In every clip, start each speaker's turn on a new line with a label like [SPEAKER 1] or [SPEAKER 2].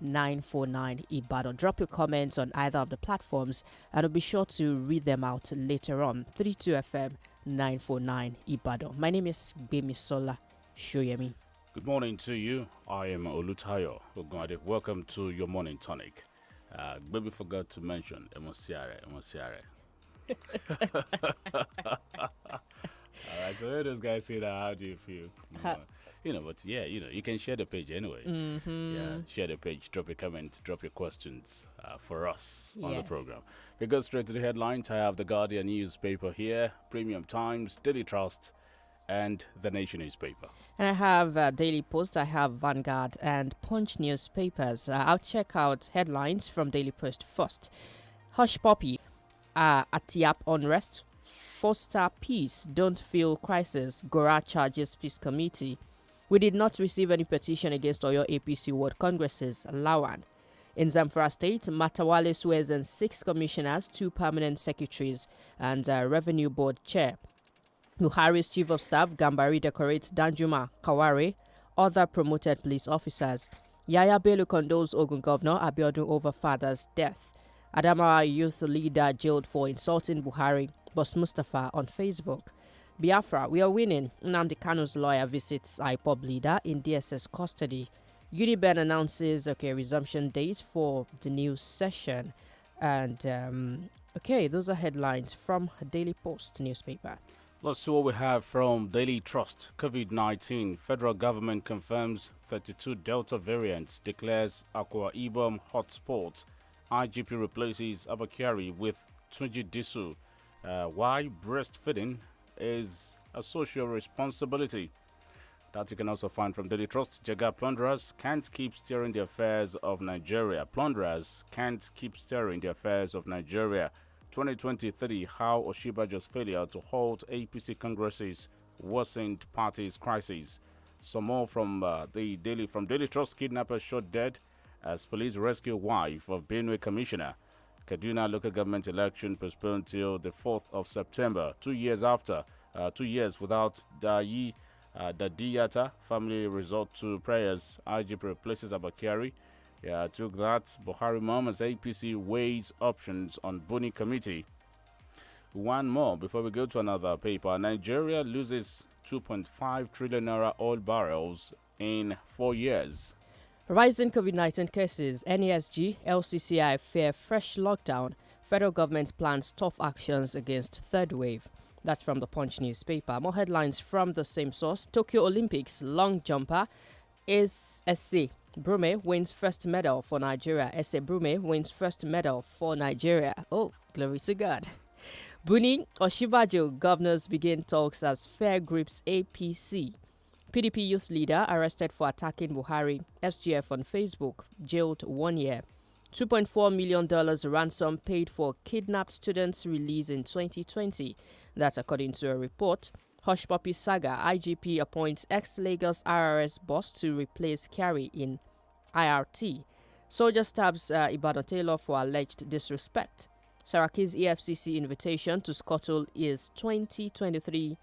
[SPEAKER 1] 949 Ibadan. Drop your comments on either of the platforms and I'll be sure to read them out later on. 32FM 949 Ibadan. My name is Bemisola Shoyemi.
[SPEAKER 2] Good morning to you. I am Olutayo Ogwade. Welcome to your morning tonic. Baby forgot to mention Emosiare. All right, so those guys say that, how do you feel? But you can share the page anyway. Yeah, share the page, drop your comments, drop your questions for us on the program. We go straight to the headlines. I have the Guardian newspaper here, Premium Times, Daily Trust, and the Nation newspaper.
[SPEAKER 1] And I have Daily Post, I have Vanguard and Punch newspapers. I'll check out headlines from Daily Post first. Hush Puppy, Atiap unrest, foster peace, don't feel crisis, Gora charges peace committee. We did not receive any petition against Oyo APC World Congresses, Lawan. In Zamfara State, Matawale swears in 6 commissioners, 2 permanent secretaries, and Revenue Board chair. Buhari's chief of staff, Gambari, decorates Danjuma Kaware, other promoted police officers. Yaya Bello condoles Ogun Governor Abiodun over father's death. Adamawa youth leader jailed for insulting Buhari, Boss Mustafa on Facebook. Biafra, we are winning. Nnamdi Kanu's lawyer visits IPOB leader in DSS custody. UDBN announces resumption date for the new session. And those are headlines from Daily Post newspaper.
[SPEAKER 2] Let's see what we have from Daily Trust. COVID-19, federal government confirms 32 Delta variants, declares Akwa Ibom hotspot. IGP replaces Abakari with Tunji Disu. Why breastfeeding is a social responsibility. That you can also find from Daily Trust. Jaga plunderers can't keep steering the affairs of Nigeria. Plunderers can't keep steering the affairs of Nigeria. 2023, how Oshibajo's failure to halt APC congresses worsened party's crisis. Some more from Daily Trust. Kidnappers shot dead as police rescue wife of Benue commissioner. Kaduna local government election postponed till the 4th of September. 2 years after, 2 years without Dadiyata, family resort to prayers. IGP replaces Abakari. Took that. Buhari Muhammad's APC weighs options on Buni committee. One more before we go to another paper. Nigeria loses 2.5 trillion naira oil barrels in 4 years.
[SPEAKER 1] Rising COVID-19 cases, NASG, LCCI fear fresh lockdown. Federal government plans tough actions against third wave. That's from the Punch newspaper. More headlines from the same source. Tokyo Olympics long jumper is SC. Brume wins first medal for Nigeria. S.A. Brume wins first medal for Nigeria. Oh, glory to God. Buni Oshibajo governors begin talks as fair grips APC. PDP youth leader arrested for attacking Buhari. SGF on Facebook, jailed 1 year. $2.4 million ransom paid for kidnapped students released in 2020. That's according to a report. Hush Puppy saga, IGP appoints ex-Lagos RRS boss to replace Kyari in IRT. Soldier stabs Ibadan Taylor for alleged disrespect. Saraki's EFCC invitation to scuttle is 2023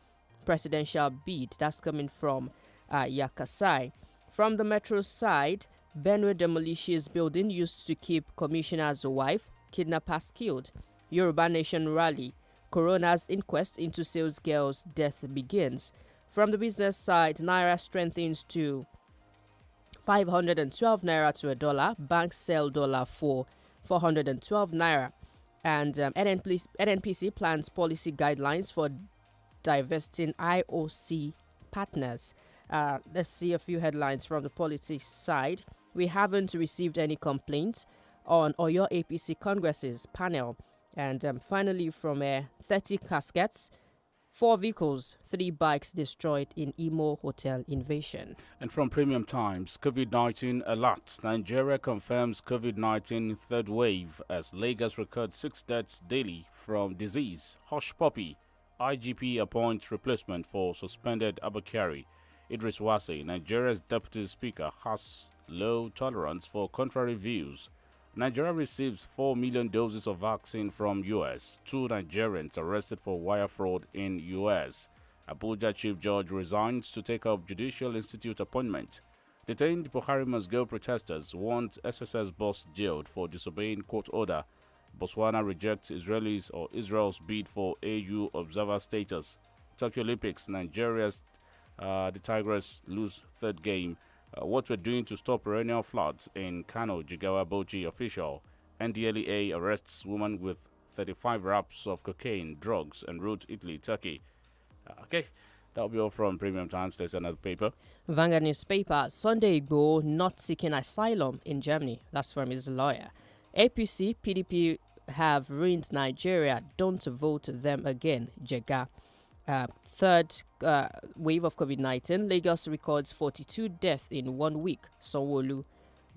[SPEAKER 1] presidential bid. That's coming from Yakasai. From the metro side, Benue demolishes building used to keep commissioner's wife, kidnappers killed. Yoruba Nation rally. Coroner's inquest into sales girl's death begins. From the business side, Naira strengthens to 512 Naira to a dollar. Banks sell dollar for 412 Naira. And NNPC plans policy guidelines for divesting IOC partners. Let's see a few headlines from the politics side. We haven't received any complaints on Oyo APC Congress's panel. And finally, from 30 caskets, 4 vehicles, 3 bikes destroyed in Imo hotel invasion.
[SPEAKER 2] And from Premium Times, COVID-19 alert. Nigeria confirms COVID-19 third wave as Lagos records 6 deaths daily from disease. Hush Puppy. IGP appoints replacement for suspended Abakari. Idris Wase, Nigeria's deputy speaker, has low tolerance for contrary views. Nigeria receives 4 million doses of vaccine from U.S. 2 Nigerians arrested for wire fraud in U.S. Abuja Chief Judge resigns to take up Judicial Institute appointment. Detained Buhari must go protesters want SSS boss jailed for disobeying court order. Botswana rejects Israel's bid for AU observer status. Tokyo Olympics, the Tigers lose third game. What we're doing to stop perennial floods in Kano, Jigawa, Bauchi official. NDLEA arrests woman with 35 wraps of cocaine, drugs, en route Italy, Turkey. Okay, that'll be all from Premium Times. There's another paper.
[SPEAKER 1] Vanguard newspaper, Sunday Igboho not seeking asylum in Germany. That's from his lawyer. APC, PDP have ruined Nigeria. Don't vote them again. Jega. Third wave of COVID-19. Lagos records 42 deaths in 1 week. Sanwo-Olu.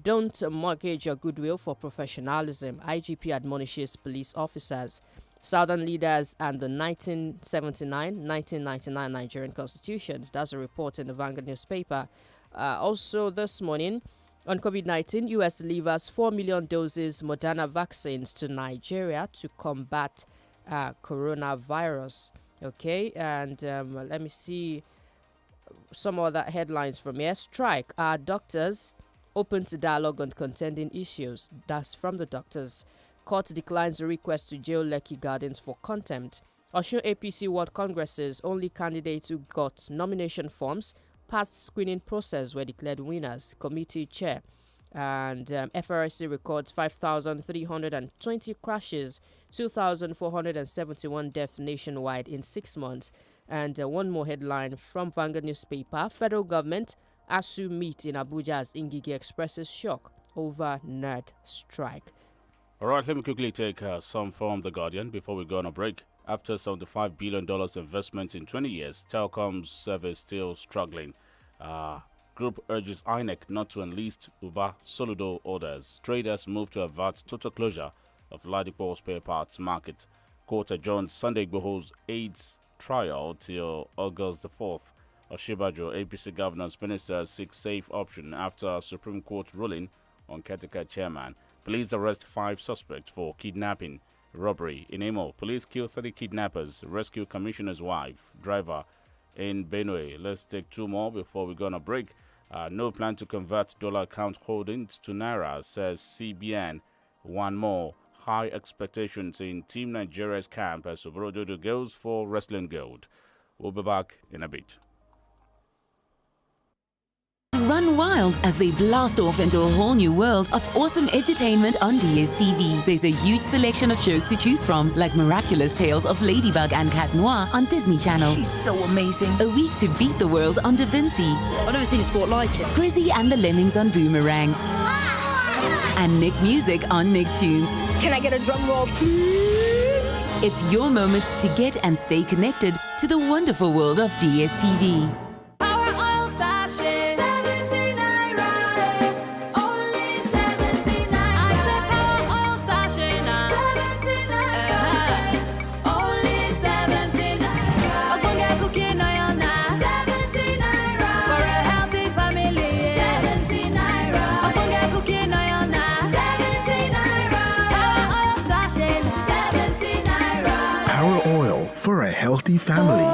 [SPEAKER 1] Don't mortgage your goodwill for professionalism. IGP admonishes police officers. Southern leaders and the 1979-1999 Nigerian constitutions. That's a report in the Vanguard newspaper. Also this morning, on COVID-19, U.S. delivers 4 million doses Moderna vaccines to Nigeria to combat coronavirus. Okay, and let me see some other headlines from here. Strike. Our doctors open to dialogue on contending issues. That's from the doctors. Court declines a request to jail Lekki Gardens for contempt. Osun APC World Congresses, only candidates who got nomination forms past screening process were declared winners. Committee chair. And FRSC records 5,320 crashes, 2,471 deaths nationwide in 6 months. And one more headline from Vanguard newspaper. Federal government ASU meet in Abuja as Ngige expresses shock over nerd strike.
[SPEAKER 2] All right, let me quickly take some from The Guardian before we go on a break. After $75 billion investments in 20 years, Telcom's service still struggling. Group urges INEC not to enlist Uber Soludo orders. Traders move to avert total closure of Ladipo spare parts market. Court adjourns Sunday Igboho's AIDS trial till August the 4th. Oshibajo, APC governance minister, seeks safe option after Supreme Court ruling on caretaker chairman. Police arrest 5 suspects for kidnapping, robbery. In Imo, police kill 30 kidnappers, rescue commissioner's wife, driver in Benue. Let's take 2 more before we go on a break. No plan to convert dollar account holdings to Naira, says CBN. One more. High expectations in Team Nigeria's camp as Soborododo goes for wrestling gold. We'll be back in a bit.
[SPEAKER 3] Run wild as they blast off into a whole new world of awesome edutainment on DSTV. There's a huge selection of shows to choose from, like Miraculous Tales of Ladybug and Cat Noir on Disney Channel.
[SPEAKER 4] She's so amazing.
[SPEAKER 3] A Week to Beat the World on Da Vinci.
[SPEAKER 4] I've never seen a sport like it.
[SPEAKER 3] Grizzy and the Lemmings on Boomerang. And Nick Music on Nicktunes.
[SPEAKER 4] Can I get a drum roll, please?
[SPEAKER 3] It's your moment to get and stay connected to the wonderful world of DSTV.
[SPEAKER 5] For a healthy family.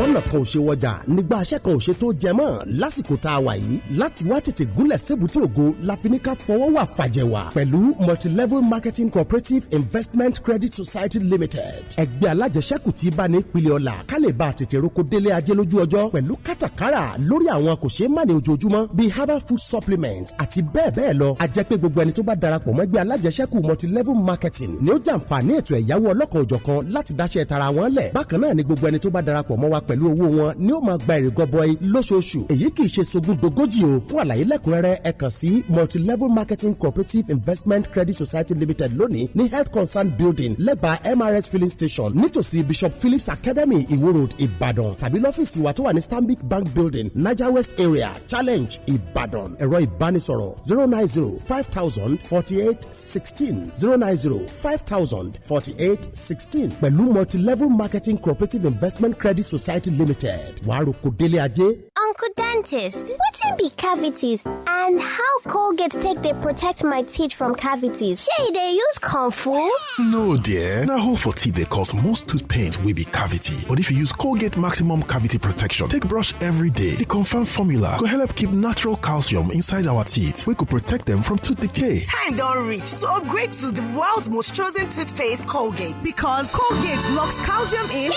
[SPEAKER 6] bọ́nà kan ò ṣe wọjà nígbà aṣẹ́ kan ò ṣe tó jẹ mọ́ lásìkò tá a wà yìí láti wá tètè gúnlẹ̀ sébùtì ògo la fi ní ká fọwọ́ wà fàjẹ̀wà pẹ̀lú multilevel marketing cooperative investment credit society limited ẹgbẹ́ alájẹsẹ́kù tí bá ní ìpìlẹ̀ ọ̀la ká lè bá tètè roko délé ajé lójú ọjọ́ pẹ̀lú kátàkárà lórí àwọn kò ṣeé má ní ojoojúmọ́ bíi herbal food supplements àti bẹ́ẹ̀ bẹ́ẹ̀ lọ a jẹ́ pé gbogbo ẹni tó bá darapọ̀ mọ́ ẹgbẹ́ alájẹsẹ́kù multilevel marketing ni ó jàǹfààní ètò ẹ̀yáwó ọlọ́kan òjọ̀kan láti dáṣẹ́ tara wọn lẹ̀ bákan náà ni gbogbo ẹni tó bá darapọ̀ mọ́ wa pẹ̀lú owó wọn ni ó máa gba èrè gọbọi lóṣooṣù èyí kì í ṣe sogún dogójì o fún àlàyé lẹ́kùnrẹ́rẹ́ ẹ kàn sí multilevel marketing cooperative investment credit society limited lónìí ní health concern building lẹ́bàá MRS filling station nítòsí Bishop Phillips Academy Iwo Road Ìbàdàn tàbí lọ́fíìsì wa tó wà ní Stanbic Bank building Niger West area Challenge Ìbàdàn ẹ̀rọ ìbánisọ̀rọ̀ 090504816 090504816 pẹ̀lú multilevel marketing cooperative investment credit society Limited. Wàrúkọ délé ajé.
[SPEAKER 7] Uncle Dentist, wetin be cavities and how Colgate take dey protect my teeth from cavities? Shey dey use comfort?
[SPEAKER 5] No, dear. Now, hole for teeth they cause most tooth pain will be cavity. But if you use Colgate Maximum Cavity Protection, take brush every day. The confirmed formula could help keep natural calcium inside our teeth. We could protect them from tooth decay.
[SPEAKER 8] Time don't reach to upgrade to the world's most chosen toothpaste, Colgate. Because Colgate locks calcium in.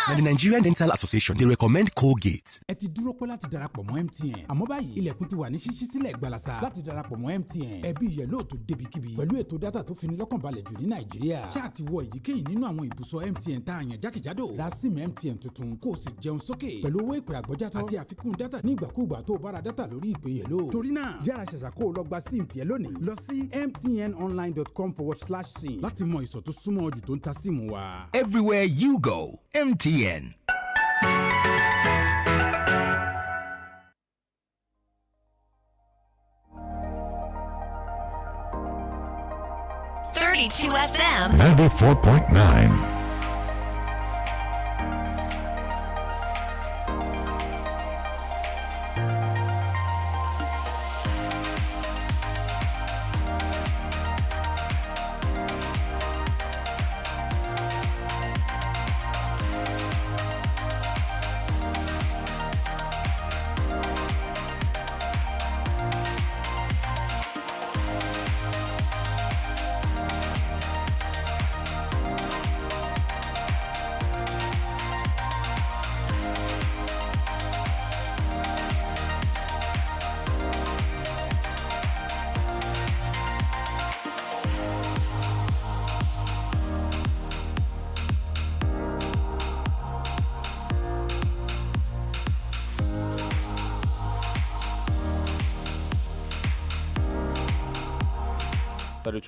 [SPEAKER 9] Na the Nigerian Dental Association they recommend Colgate.
[SPEAKER 10] Ẹ ti dúró pẹ́ láti darapọ̀ mọ́ MTN. Àmọ́ báyìí ilẹ̀kùn ti wà ní ṣíṣí sílẹ̀ gbalasa láti darapọ̀ mọ́ MTN. Ẹbí yẹ̀lò tó débikíbi pẹ̀lú ètò dátà tó fini lọ́kàn balẹ̀ jù ní Nàìjíríà. Ṣáà ti wọ èyíkéyìí nínú àwọn ibùsọ̀ MTN tá a yàn jákèjádò. Ra SIM MTN tuntun kó o sì jẹun sókè pẹ̀lú owó ìpè àgbọ́játọ́ àti àfikún dátà nígbàkúùgbà tó o bá ra dátà lórí ìpè yẹ̀lò. Torí náà yára ṣẹ̀ṣà kó o lọ gba SIM tiẹ̀ lónìí. Lọ sí mtnonline.com/sim láti mọ ìsọ̀ tó súnmọ́ jù tó ń ta SIM wa.
[SPEAKER 11] Everywhere you go, MTN.
[SPEAKER 12] 32 FM
[SPEAKER 13] 94.9.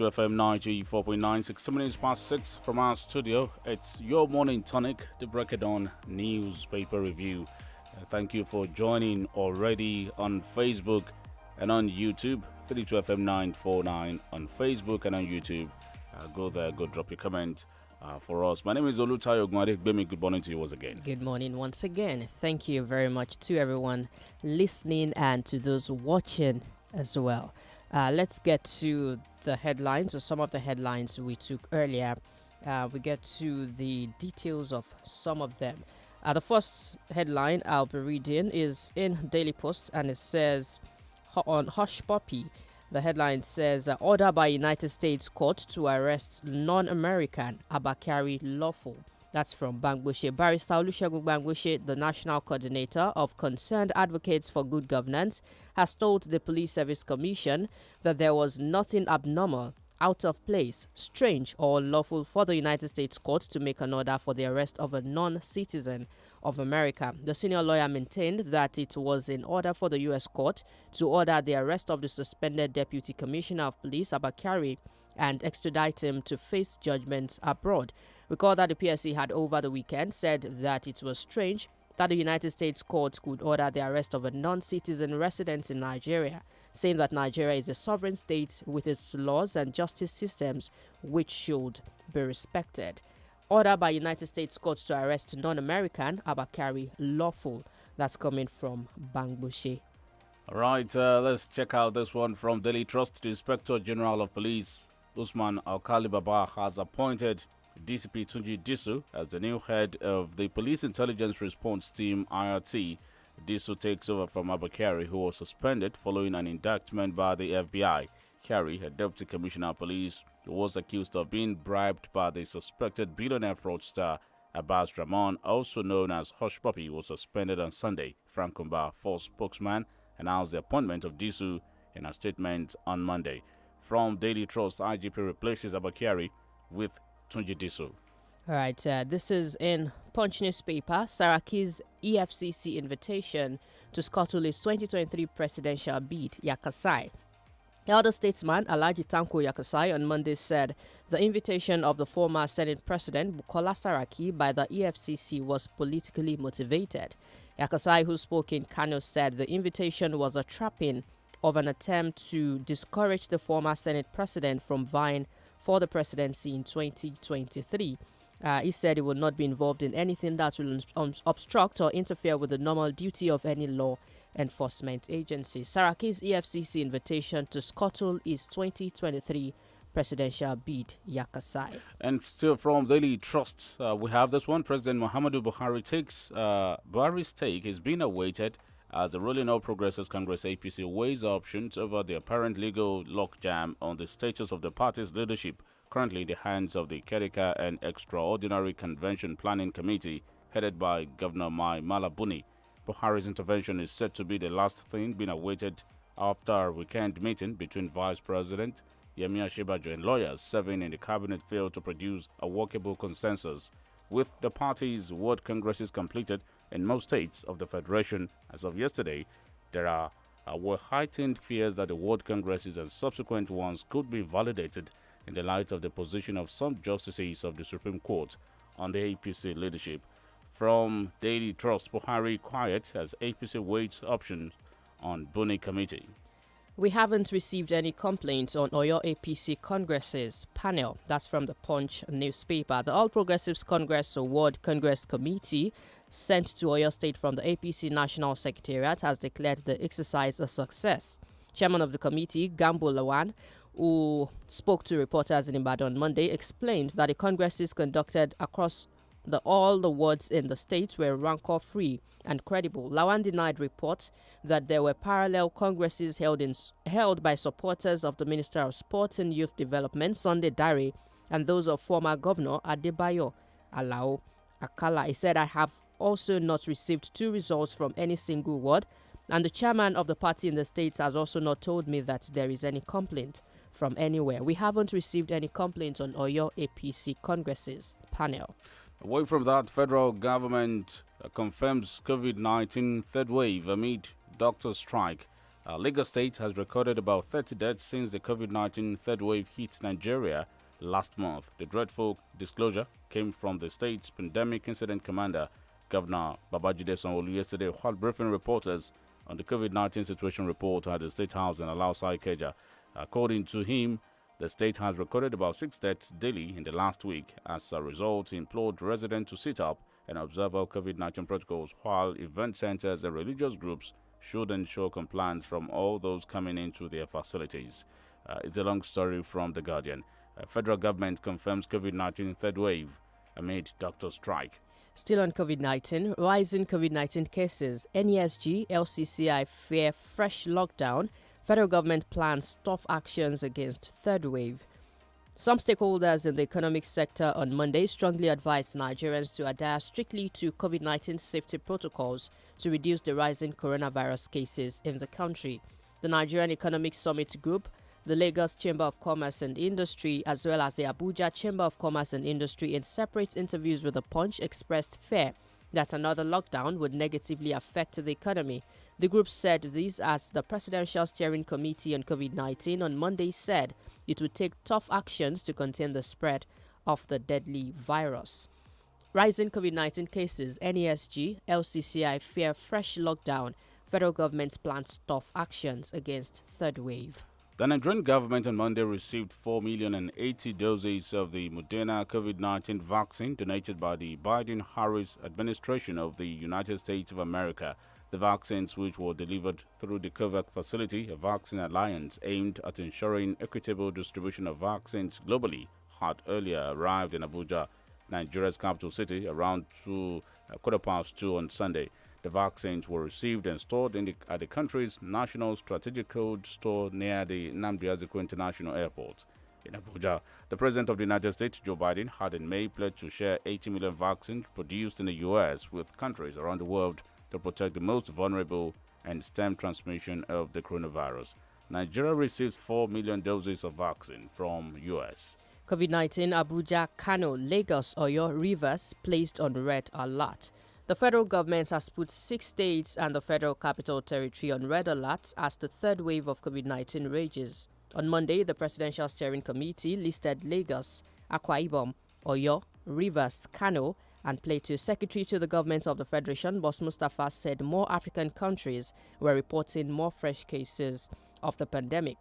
[SPEAKER 2] FM 94.9, 6 minutes past 6 from our studio. It's your morning tonic, the Break It On newspaper review. Thank you for joining already on Facebook and on YouTube. 32 FM 949 on Facebook and on YouTube. Go there, go drop your comment for us. My name is Olutayo Gwade. Gbemi, good morning to you once again.
[SPEAKER 1] Good morning once again. Thank you very much to everyone listening and to those watching as well. Let's get to the headlines, or some of the headlines we took earlier. We get to the details of some of them. The first headline I'll be reading is in Daily Post, and it says on Hush Puppy. The headline says order by United States court to arrest non-American Abakari lawful. That's from Bangboshe. Barrister Olusegun Bangboshe, the national coordinator of Concerned Advocates for Good Governance, has told the Police Service Commission that there was nothing abnormal, out of place, strange, or unlawful for the United States court to make an order for the arrest of a non-citizen of America. The senior lawyer maintained that it was in order for the U.S. court to order the arrest of the suspended Deputy Commissioner of Police, Abakari, and extradite him to face judgments abroad. Recall that the PSC had over the weekend said that it was strange that the United States court could order the arrest of a non-citizen resident in Nigeria, saying that Nigeria is a sovereign state with its laws and justice systems which should be respected. Order by United States courts to arrest non-American Abakari lawful. That's coming from Bangboshe.
[SPEAKER 2] All right, let's check out this one from Daily Trust. The Inspector General of Police, Usman Alkali Baba, has appointed DCP Tunji Disu as the new head of the Police Intelligence Response Team, IRT. Disu takes over from Abakari, who was suspended following an indictment by the FBI. Kari, a deputy commissioner of police, who was accused of being bribed by the suspected billionaire fraudster Abbas Rahman, also known as Hush Puppy, was suspended on Sunday. Frank Kumba, force spokesman, announced the appointment of Disu in a statement on Monday. From Daily Trust, IGP replaces Abakari with Tunji Disu.
[SPEAKER 1] All right, this is in Punch newspaper. Saraki's EFCC invitation to scuttle his 2023 presidential bid, Yakasai. Elder statesman Alhaji Tanko Yakasai on Monday said the invitation of the former Senate President Bukola Saraki by the EFCC was politically motivated. Yakasai, who spoke in Kano, said the invitation was a trapping of an attempt to discourage the former Senate President from vying for the presidency in 2023. He said he would not be involved in anything that will obstruct or interfere with the normal duty of any law enforcement agency. Saraki's EFCC invitation to scuttle his 2023 presidential bid, Yakasai.
[SPEAKER 2] And still from Daily Trust, we have this one. President Muhammadu Buhari Buhari's take is being awaited as the ruling All Progressives Congress APC weighs options over the apparent legal logjam on the status of the party's leadership, currently in the hands of the Kerika and Extraordinary Convention Planning Committee, headed by Governor Mai Malabuni. Buhari's intervention is said to be the last thing being awaited after a weekend meeting between Vice President Yemi Osinbajo and lawyers serving in the cabinet failed to produce a workable consensus. With the party's ward congresses completed in most states of the Federation as of yesterday, there were heightened fears that the ward congresses and subsequent ones could be validated in the light of the position of some justices of the Supreme Court on the APC leadership. From Daily Trust, Buhari quiet as APC waits options on Buni Committee.
[SPEAKER 1] We haven't received any complaints on Oyo APC Congress's panel. That's from the Punch newspaper. The All Progressives Congress Award Congress Committee sent to Oyo State from the APC National Secretariat has declared the exercise a success. Chairman of the committee, Gambo Lawan, who spoke to reporters in Ibadan on Monday, explained that the congresses conducted across all the wards in the state were rancor-free and credible. Lawan denied reports that there were parallel congresses held by supporters of the Minister of Sports and Youth Development, Sunday Dare, and those of former Governor Adebayo Alao Akala. He said, I have also not received two results from any single ward, and the chairman of the party in the state has also not told me that there is any complaint from anywhere. We haven't received any complaints on Oyo APC Congress's panel.
[SPEAKER 2] Away from that, federal government confirms COVID-19 third wave amid doctor strike. Lagos State has recorded about 30 deaths since the COVID-19 third wave hit Nigeria last month. The dreadful disclosure came from the state's pandemic incident commander, Governor Babajide Sanwo-Olu, yesterday, while briefing reporters on the COVID-19 situation report at the State House in Alausa Ikeja. According to him, the state has recorded about 6 deaths daily in the last week. As a result, he implored residents to sit up and observe all COVID-19 protocols, while event centers and religious groups should ensure compliance from all those coming into their facilities. It's a long story from The Guardian. Federal government confirms COVID-19 third wave amid doctor strike.
[SPEAKER 1] Still on COVID-19, rising COVID-19 cases, NESG, LCCI fear fresh lockdown. Federal government plans tough actions against third wave. Some stakeholders in the economic sector on Monday strongly advised Nigerians to adhere strictly to COVID-19 safety protocols to reduce the rising coronavirus cases in the country. The Nigerian Economic Summit Group, the Lagos Chamber of Commerce and Industry, as well as the Abuja Chamber of Commerce and Industry, in separate interviews with The Punch, expressed fear that another lockdown would negatively affect the economy. The group said this as the Presidential Steering Committee on COVID-19 on Monday said it would take tough actions to contain the spread of the deadly virus. Rising COVID-19 cases, NESG, LCCI fear fresh lockdown. Federal government plans tough actions against third wave.
[SPEAKER 2] The Nigerian government on Monday received 4,080,000 doses of the Moderna COVID-19 vaccine donated by the Biden-Harris administration of the United States of America. The vaccines, which were delivered through the COVAX facility, a vaccine alliance aimed at ensuring equitable distribution of vaccines globally, had earlier arrived in Abuja, Nigeria's capital city, around 2:15 on Sunday. The vaccines were received and stored at the country's National Strategic Cold Store near the Nnamdi Azikiwe International Airport. In Abuja, the President of the United States, Joe Biden, had in May pledged to share 80 million vaccines produced in the U.S. with countries around the world to protect the most vulnerable and stem transmission of the coronavirus. Nigeria received 4 million doses of vaccine from U.S.
[SPEAKER 1] COVID-19, Abuja, Kano, Lagos, Oyo, Rivers placed on red alert. The federal government has put 6 states and the Federal Capital Territory on red alert as the third wave of COVID-19 rages. On Monday, the Presidential Steering Committee listed Lagos, Akwa Ibom, Oyo, Rivers, Kano, and Plateau. Secretary to the government of the Federation, Boss Mustafa, said more African countries were reporting more fresh cases of the pandemic.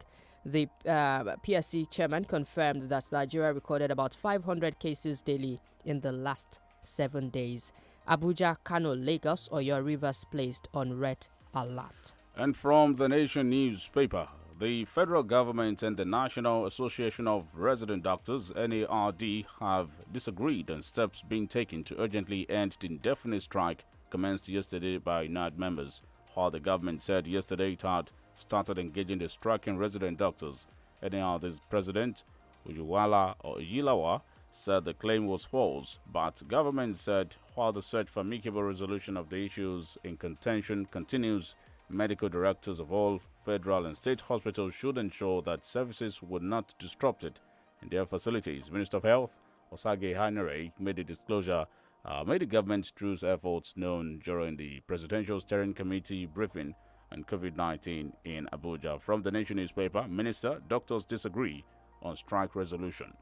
[SPEAKER 1] The PSC chairman confirmed that Nigeria recorded about 500 cases daily in the last 7 days. Abuja, Kano, Lagos, Oyo Rivers placed on red alert.
[SPEAKER 2] And from the Nation newspaper, the federal government and the National Association of Resident Doctors, NARD, have disagreed on steps being taken to urgently end the indefinite strike commenced yesterday by NARD members. While the government said yesterday it had started engaging the striking resident doctors, NARD's president, Uyilawa, said the claim was false, but government said while the search for amicable resolution of the issues in contention continues, medical directors of all federal and state hospitals should ensure that services would not be disrupted in their facilities. Minister of Health, Osage Hanere, made the government's true efforts known during the Presidential Steering Committee briefing on COVID-19 in Abuja. From the Nation newspaper, Minister, doctors disagree on strike resolution.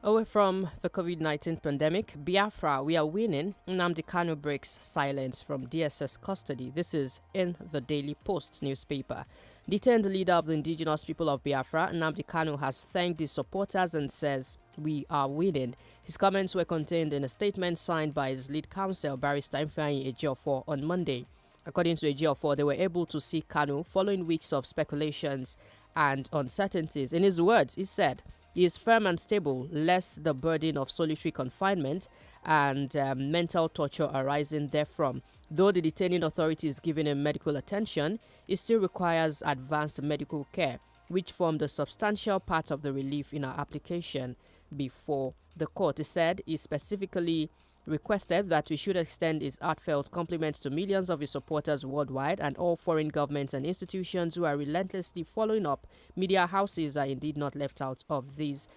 [SPEAKER 1] Away from the COVID-19 pandemic, Biafra, we are winning. Nnamdi Kanu breaks silence from DSS custody. This is in the Daily Post newspaper. Detained leader of the indigenous people of Biafra, Nnamdi Kanu, has thanked his supporters and says, "We are winning." His comments were contained in a statement signed by his lead counsel, Barrister Ifeanyi Ejiofor, on Monday. According to Ejiofor, they were able to see Kanu following weeks of speculations and uncertainties. In his words, he said, he is firm and stable, less the burden of solitary confinement and mental torture arising therefrom. Though the detaining authority is giving him medical attention, it still requires advanced medical care, which formed a substantial part of the relief in our application before the court. He said he specifically requested that we should extend his heartfelt compliments to millions of his supporters worldwide and all foreign governments and institutions who are relentlessly following up. Media houses are indeed not left out of these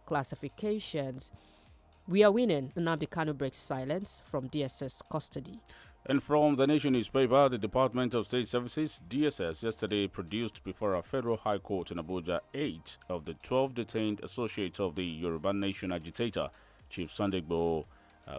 [SPEAKER 1] classifications. We are winning. Nnamdi Kanu breaks silence from DSS custody.
[SPEAKER 2] And from the Nation newspaper, the Department of State Services, DSS, yesterday produced before a federal high court in Abuja 8 of the 12 detained associates of the Yoruba Nation agitator, Chief Sunday Igboho.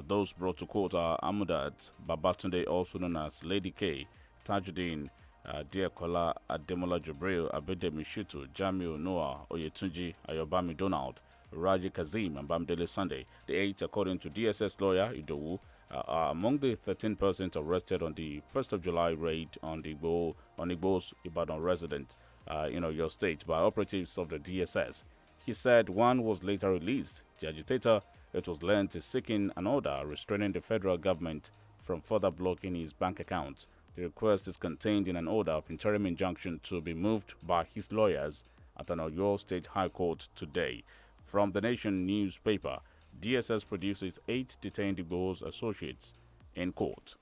[SPEAKER 2] Those brought to court are Amudat Babatunde, also known as Lady K, Tajuddin, Diakola Ademola Jubril, Abedemi Shutu, Jamiu Noah, Oyetunji, Ayobami Donald, Raji Kazim, and Bamdele Sunday. The 8, according to DSS lawyer Idowu, are among the 13 persons arrested on the 1st of July raid on Igbo's Ibadan resident in Oyo State by operatives of the DSS. He said one was later released. The agitator, it was learned, is seeking an order restraining the federal government from further blocking his bank accounts. The request is contained in an order of interim injunction to be moved by his lawyers at an Oyo State High Court today. From the Nation newspaper, DSS produces 8 detained Igbo's associates in court.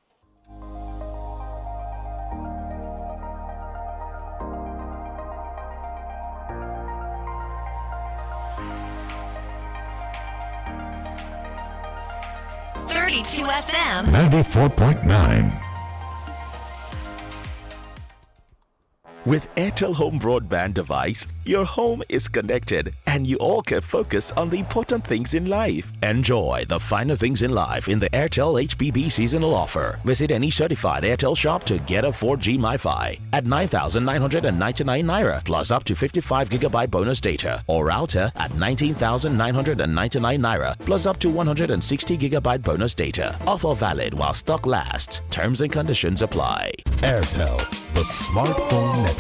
[SPEAKER 13] FM 94.9.
[SPEAKER 12] With INT'L Home Broadband device, your home is connected and you all can focus on the important things in life. Enjoy the finer things in life in the INT'L HBB seasonal offer. Visit any certified INT'L shop to get a 4G MiFi at 9,999 Naira plus up to 55 gigabyte bonus data, or router at 19,999 Naira plus up to 160 gigabyte bonus data. Offer valid while stock lasts. Terms and conditions apply.
[SPEAKER 6] INT'L, the smartphone network.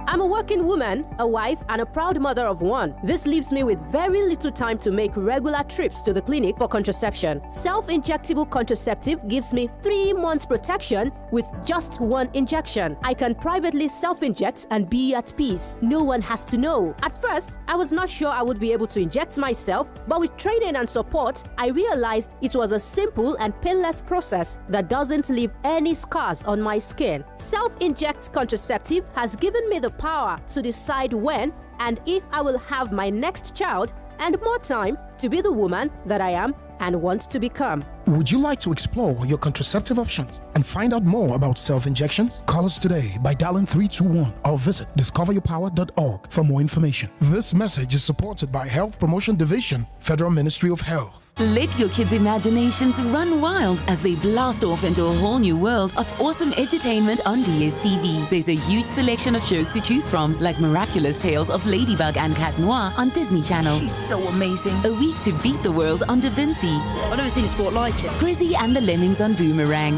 [SPEAKER 14] I'm a working woman, a wife, and a proud mother of one. This leaves me with very little time to make regular trips to the clinic for contraception. Self-injectable contraceptive gives me 3 months protection with just 1 injection. I can privately self-inject and be at peace. No one has to know. At first, I was not sure I would be able to inject myself, but with training and support, I realized it was a simple and painless process that doesn't leave any scars on my skin. Self-inject contraceptive has given me the power to decide when and if I will have my next child, and more time to be the woman that I am and want to become.
[SPEAKER 15] Would you like to explore your contraceptive options and find out more about self-injections? Call us today by dialing 321 or visit discoveryourpower.org for more information. This message is supported by Health Promotion Division, Federal Ministry of Health.
[SPEAKER 3] Let your kids' imaginations run wild as they blast off into a whole new world of awesome edutainment on DSTV. There's a huge selection of shows to choose from, like Miraculous Tales of Ladybug and Cat Noir on Disney Channel.
[SPEAKER 4] She's so amazing.
[SPEAKER 3] A Week to Beat the World on Da Vinci.
[SPEAKER 4] I've never seen a sport like it.
[SPEAKER 3] Grizzy and the Lemmings on Boomerang.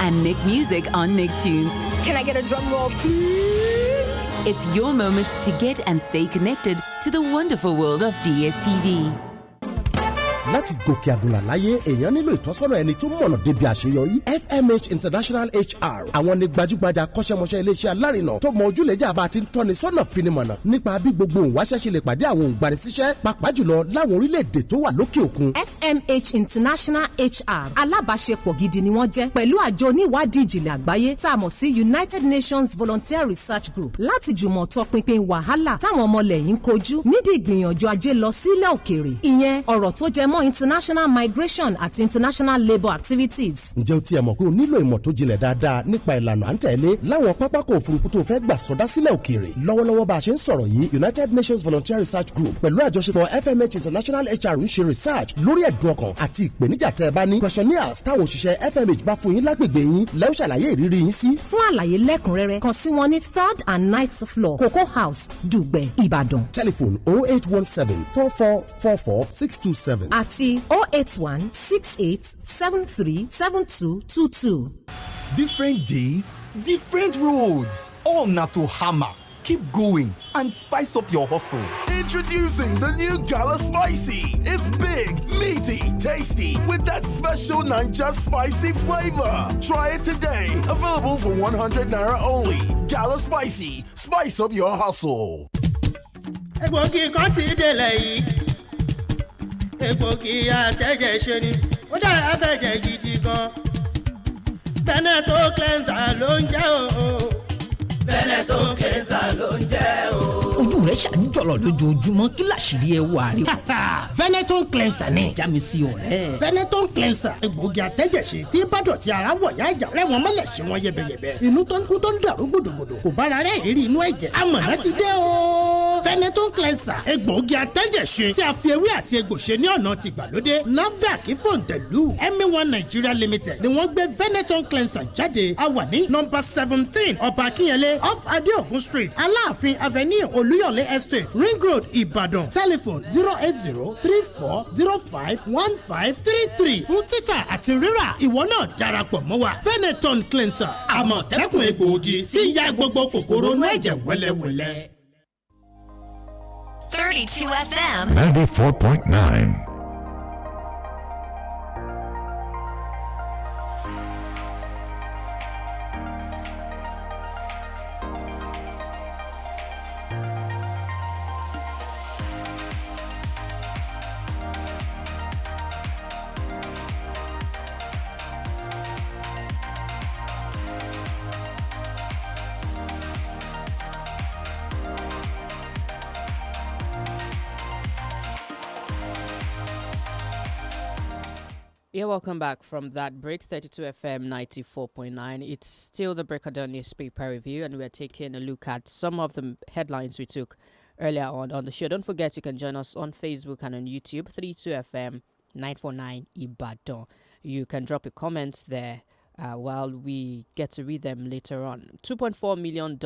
[SPEAKER 3] And Nick Music on Nicktunes.
[SPEAKER 4] Can I get a drum roll, please?
[SPEAKER 3] It's your moment to get and stay connected to the wonderful world of DSTV.
[SPEAKER 6] láti gòkè àgùnlà láyé èèyàn nílò ìtọ́sọ́nà ẹni tó mọ̀nà débi àṣeyọrí. FMH International HR àwọn ni gbajúgbajà akọ́ṣẹ́mọṣẹ́ iléeṣẹ́ alárinà tó mọ ojúlẹ̀jà bá ti ń tọ́ni sọ́nà finimọ̀nà nípa bí gbogbo òǹwáṣẹ́ ṣe lè pàdé àwọn òǹgbanisíṣẹ́ pàápàá jùlọ láwọn orílẹ̀-èdè tó wà lókè òkun.
[SPEAKER 16] FMH International HR alábàáṣepọ̀ gidi ni wọ́n jẹ́ pẹ̀lú àjọ oníwádìí ìjìnlẹ̀ àgbáyé tá a mọ̀ sí United Nations Volunteer Research Group láti jùmọ̀ tọpinpin wàhálà táwọn ọmọlẹ́yìn ń kojú nídìí ìgbìyànjú ajé lọ sílẹ̀ òkèèrè. ìyẹn ọ̀rọ̀ tó jẹ mọ́ international migration àti international labour activities.
[SPEAKER 6] ǹjẹ́ o tiẹ̀ mọ̀ pé o nílò ìmọ̀ tó jinlẹ̀ dáadáa nípa ìlànà à ń tẹ̀lé láwọn pápákọ̀ òfurufú tó fẹ́ gbà sọdá sílẹ̀ òkèèrè. lọ́wọ́lọ́wọ́ bá a ṣe ń sọ̀rọ̀ yìí United Nations Volunteer Research Group pẹ̀lú àjọṣepọ̀ FMH International HR ń ṣe research lórí ẹ̀dùn ọkàn àti ìpèníjà tẹ́ ẹ bá ní. questionnaires táwọn òṣìṣẹ́ FMH bá fún yín lágbègbè yín lẹ́yìn ṣàlàyé ìrírí yín sí.
[SPEAKER 16] fún àlàyé lẹ́kùnrẹ́rẹ́ kàn sí wọn ní 3rd and 9th floor Cocoa House Dùgbẹ̀ Ìbàdàn.
[SPEAKER 6] telephone 0817 4444 627
[SPEAKER 16] àti 08168737222.
[SPEAKER 17] Different days, different roads. All NATO hammer. Keep going and spice up your hustle.
[SPEAKER 18] Introducing the new Gala Spicy. It's big, meaty, tasty with that special Niger spicy flavor. Try it today. Available for 100 naira only. Gala Spicy. Spice up your hustle.
[SPEAKER 19] Egbògi kan ti délẹ̀ yìí. Egbògi àtẹ̀jẹ̀ ṣe ni. Ó dára fẹ̀jẹ̀ gidi gan. Veneto cleanser ló ń jẹ́ o. Veneto cleanser ló ń jẹ́ o.
[SPEAKER 4] Ojú rẹ̀ ṣàǹjọ̀lọ̀ lójoojúmọ́ kí làṣírí ẹ wà rí.
[SPEAKER 19] Veneton cleanser ni.
[SPEAKER 4] já mi sí ọ̀rẹ́.
[SPEAKER 19] Veneton cleanser egbògi àtẹ́jẹ̀ṣe tí bádọ̀tí ara wọ̀ yá ìjà rẹ̀ wọ́n mọ́lẹ̀ ṣe wọ́n yẹbẹyẹbẹ. Inú tó ń kú tó ń dàrú gbòdògbòdò kò bára rẹ̀ èrí inú ẹ̀jẹ̀. Amọ̀nà ti dé o. Veneton cleanser egbògi àtẹ́jẹ̀ṣe tí a fi ewé àti egbò ṣe ní ọ̀nà ti gbàlódé. NAFDAC Fòǹtẹ̀lù MA1 Nigeria Limited ni wọ́n gbé Veneton cleanser jáde. A wà ní nọ́mbà 17 Ọba Akínyẹlé off Adeogun Street Aláàfin Avenue Olúyọ̀lé Estate Ring Road Ìbàdàn. Telephone 08034051533 fún títà àti rírà. Ìwọ náà darapọ̀ mọ́ wa. Veneton cleanser àmọ̀tẹ́kùn egbòogi tí ya gbogbo kòkòrò inú ẹ̀jẹ̀ wẹ́lẹ́wẹ́lẹ́.
[SPEAKER 20] 32 FM
[SPEAKER 13] 94.9.
[SPEAKER 1] Yeah, welcome back from that break. 32 FM 94.9. It's still the Breakdown newspaper review, and we're taking a look at some of the headlines we took earlier on the show. Don't forget you can join us on Facebook and on YouTube, 32 FM 949 Ibadan. You can drop your comments there while we get to read them later on. $2.4 million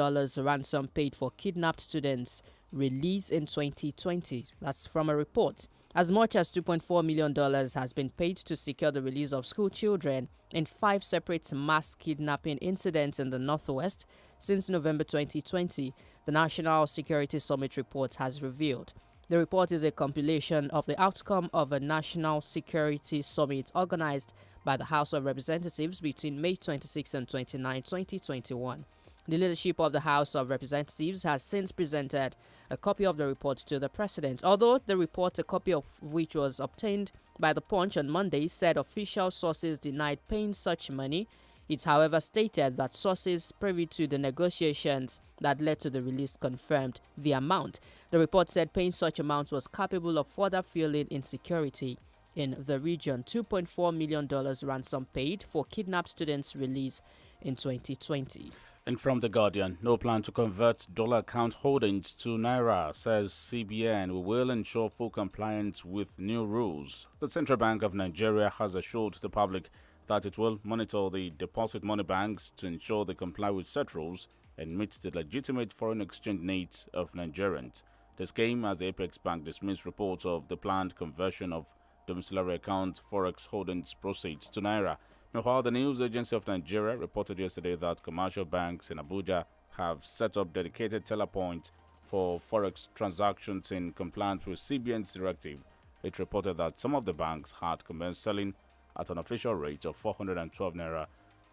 [SPEAKER 1] ransom paid for kidnapped students released in 2020. That's from a report. As much as $2.4 million has been paid to secure the release of school children in 5 separate mass kidnapping incidents in the Northwest since November 2020, the National Security Summit report has revealed. The report is a compilation of the outcome of a National Security Summit organized by the House of Representatives between May 26 and 29, 2021. The leadership of the House of Representatives has since presented a copy of the report to the President. Although the report, a copy of which was obtained by the Punch on Monday, said official sources denied paying such money, it however stated that sources privy to the negotiations that led to the release confirmed the amount. The report said paying such amounts was capable of further fueling insecurity in the region. $2.4 million ransom paid for kidnapped students released in 2020.
[SPEAKER 2] And from The Guardian, no plan to convert dollar account holdings to Naira, says CBN. We will ensure full compliance with new rules. The Central Bank of Nigeria has assured the public that it will monitor the deposit money banks to ensure they comply with set rules and meet the legitimate foreign exchange needs of Nigerians. This came as the Apex Bank dismissed reports of the planned conversion of domiciliary account forex holdings proceeds to Naira. Meanwhile, the News Agency of Nigeria reported yesterday that commercial banks in Abuja have set up dedicated teller points for forex transactions in compliance with CBN's directive. It reported that some of the banks had commenced selling at an official rate of 412 naira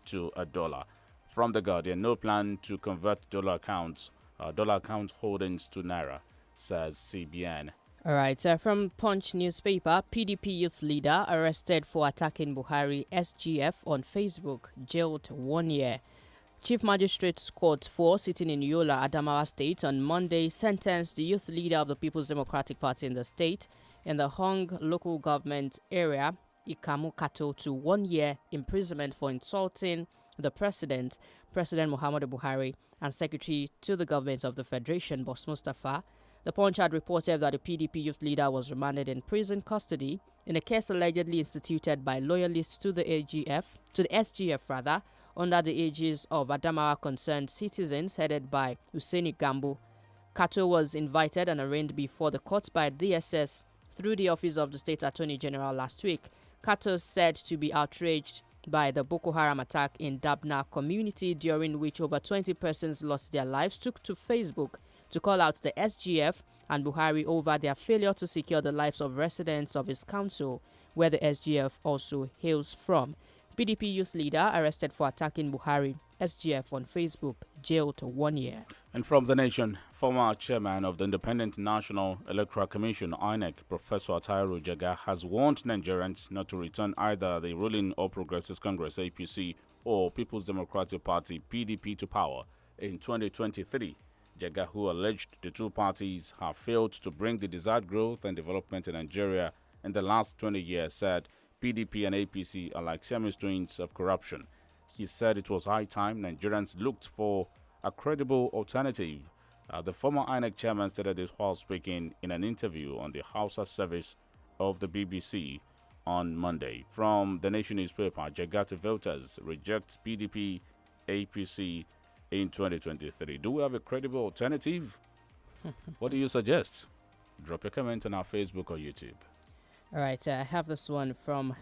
[SPEAKER 2] to a dollar. From The Guardian, no plan to convert dollar account holdings to naira, says CBN.
[SPEAKER 1] All right, from Punch newspaper, PDP youth leader arrested for attacking Buhari SGF on Facebook, jailed 1 year. Chief Magistrate's Court 4, sitting in Yola, Adamawa State, on Monday sentenced the youth leader of the People's Democratic Party in the state in the Hong local government area, Ikamu Kato, to 1 year imprisonment for insulting the President Muhammadu Buhari, and Secretary to the Government of the Federation, Boss Mustafa. The Punch had reported that the PDP youth leader was remanded in prison custody in a case allegedly instituted by loyalists to the SGF, under the aegis of Adamawa Concerned Citizens, headed by Hussaini Gambo. Kato was invited and arraigned before the court by DSS through the Office of the State Attorney General last week. Kato said to be outraged by the Boko Haram attack in Dabna community, during which over 20 persons lost their lives, took to Facebook to call out the SGF and Buhari over their failure to secure the lives of residents of his council, where the SGF also hails from. PDP youth leader arrested for attacking Buhari SGF on Facebook, jailed 1 year.
[SPEAKER 2] And from The Nation, former chairman of the Independent National Electoral Commission, INEC, Professor Atahiru Jega, has warned Nigerians not to return either the ruling All Progressives Congress APC or People's Democratic Party PDP to power in 2023. Jega, who alleged the two parties have failed to bring the desired growth and development in Nigeria in the last 20 years, said PDP and APC are like Siamese twins of corruption. He said it was high time Nigerians looked for a credible alternative. The former INEC chairman stated this while speaking in an interview on the Hausa service of the BBC on Monday. From The Nation newspaper, Jagati voters reject PDP, APC in 2023. Do we have a credible alternative? What do you suggest? Drop your comment on our Facebook or YouTube.
[SPEAKER 1] All right, I have this one from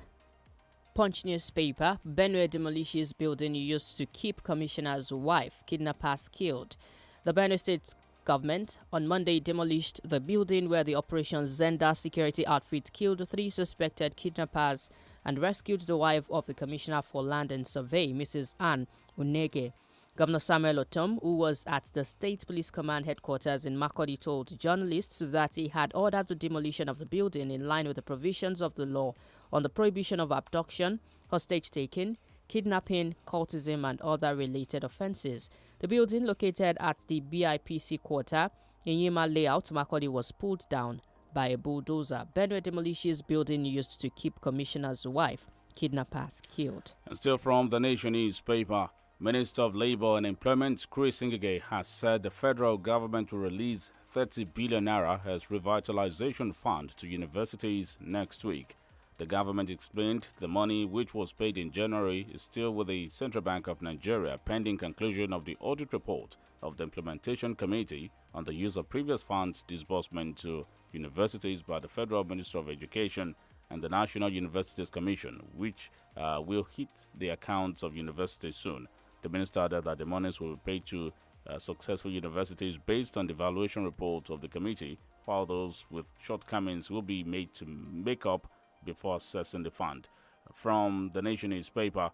[SPEAKER 1] Punch newspaper. Benue demolishes building used to keep commissioner's wife, kidnappers killed. The Benue State government on Monday demolished the building where the Operation Zenda security outfit killed 3 suspected kidnappers and rescued the wife of the Commissioner for Land and Survey, Mrs. Anne Unege. Governor Samuel Otom, who was at the State Police Command headquarters in Makurdi, told journalists that he had ordered the demolition of the building in line with the provisions of the law on the prohibition of abduction, hostage-taking, kidnapping, cultism, and other related offences. The building, located at the BIPC quarter in Yima layout, Makurdi, was pulled down by a bulldozer. Benue demolishes building used to keep commissioner's wife, kidnappers killed.
[SPEAKER 2] And still from The Nation newspaper, Minister of Labour and Employment Chris Ngige has said the federal government will release 30 billion naira as revitalization fund to universities next week. The government explained the money, which was paid in January, is still with the Central Bank of Nigeria pending conclusion of the audit report of the Implementation Committee on the use of previous funds disbursement to universities by the Federal Ministry of Education and the National Universities Commission, which will hit the accounts of universities soon. The minister added that the monies will be paid to successful universities based on the evaluation report of the committee, while those with shortcomings will be made to make up before assessing the fund. From The Nation newspaper,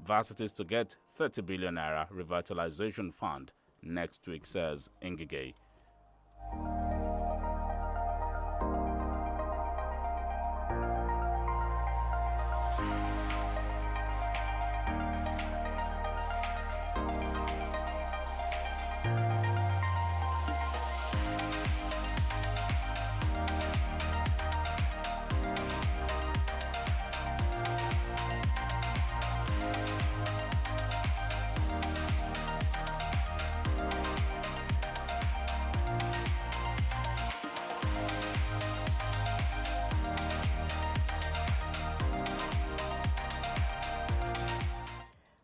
[SPEAKER 2] varsities to get 30 billion naira revitalization fund next week, says Ngige.